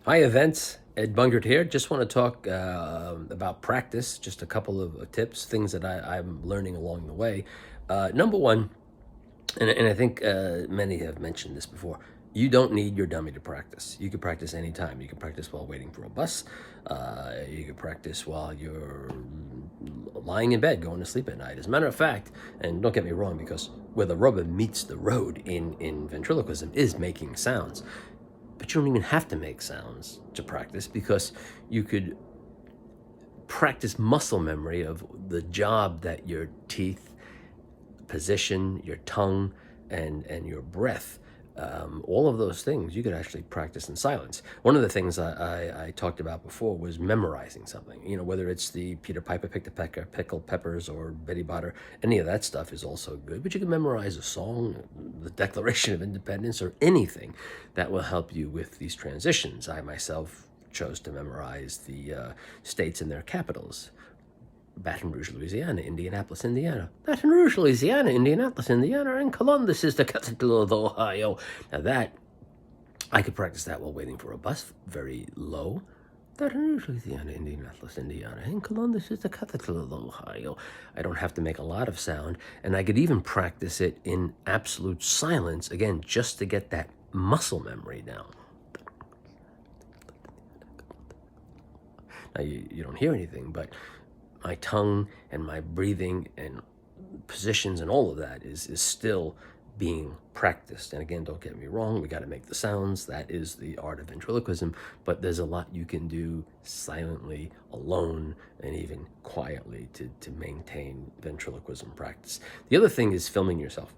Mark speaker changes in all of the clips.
Speaker 1: Hi, events. Ed Bungert here. Just want to talk about practice, just a couple of tips, things that I'm learning along the way. Number one, and I think many have mentioned this before, you don't need your dummy to practice. You can practice anytime. You can practice while waiting for a bus. You can practice while you're lying in bed, going to sleep at night. As a matter of fact, and don't get me wrong, because where the rubber meets the road in ventriloquism is making sounds. But you don't even have to make sounds to practice, because you could practice muscle memory of the job that your teeth, position, your tongue, and your breath, all of those things you could actually practice in silence. One of the things I talked about before was memorizing something. Whether it's the Peter Piper picked a pecker, pickled peppers, or Betty Botter, any of that stuff is also good. But you can memorize a song, the Declaration of Independence, or anything that will help you with these transitions. I myself chose to memorize the states and their capitals. Baton Rouge, Louisiana; Indianapolis, Indiana; Baton Rouge, Louisiana; Indianapolis, Indiana; and Columbus is the capital of Ohio. Now that, I could practice that while waiting for a bus, very low. Baton Rouge, Louisiana; Indianapolis, Indiana; and Columbus is the capital of Ohio. I don't have to make a lot of sound, and I could even practice it in absolute silence, again, just to get that muscle memory down. Now, you don't hear anything, but my tongue and my breathing and positions and all of that is still being practiced. And again, don't get me wrong, we got to make the sounds. That is the art of ventriloquism. But there's a lot you can do silently, alone, and even quietly to maintain ventriloquism practice. The other thing is filming yourself.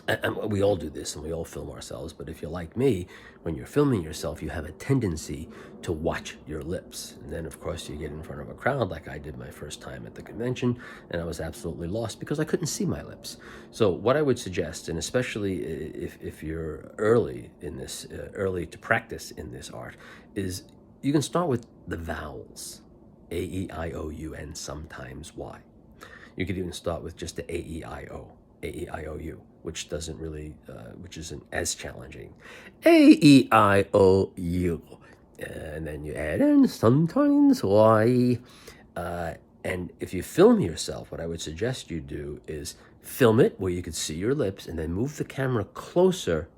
Speaker 1: And we all do this, and we all film ourselves, but if you're like me, when you're filming yourself, you have a tendency to watch your lips. And then, of course, you get in front of a crowd, like I did my first time at the convention, and I was absolutely lost because I couldn't see my lips. So what I would suggest, and especially if you're early in this, early to practice in this art, is you can start with the vowels: A, E, I, O, U, and sometimes Y. You could even start with just the A, E, I, O. A-E-I-O-U, which doesn't really, which isn't as challenging. A-E-I-O-U. And then you add in sometimes Y. And if you film yourself, what I would suggest you do is film it where you could see your lips, and then move the camera closer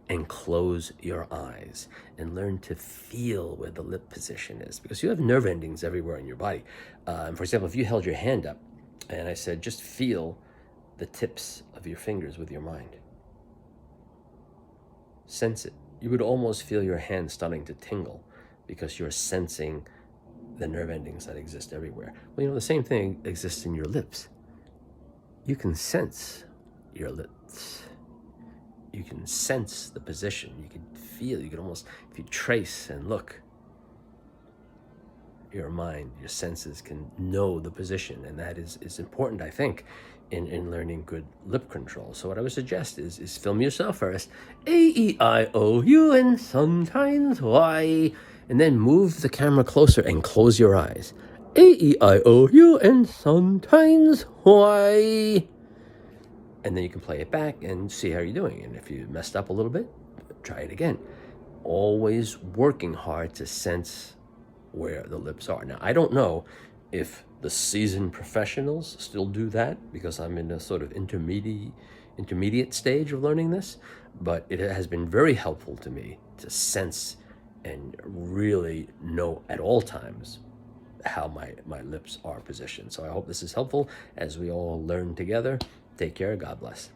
Speaker 1: and close your eyes and learn to feel where the lip position is, because you have nerve endings everywhere in your body. For example, if you held your hand up and I said, just feel the tips of your fingers with your mind. Sense it. You would almost feel your hand starting to tingle because you're sensing the nerve endings that exist everywhere. Well, the same thing exists in your lips. You can sense your lips. You can sense the position. You can feel, you can almost, if you trace and look, your mind, your senses can know the position, and that is important, I think, in learning good lip control. So what I would suggest is film yourself first, A-E-I-O-U, and sometimes Y, and then move the camera closer and close your eyes. A-E-I-O-U, and sometimes Y. And then you can play it back and see how you're doing. And if you messed up a little bit, try it again. Always working hard to sense where the lips are. Now, I don't know if the seasoned professionals still do that, because I'm in a sort of intermediate stage of learning this, but it has been very helpful to me to sense and really know at all times how my lips are positioned. So I hope this is helpful as we all learn together. Take care. God bless.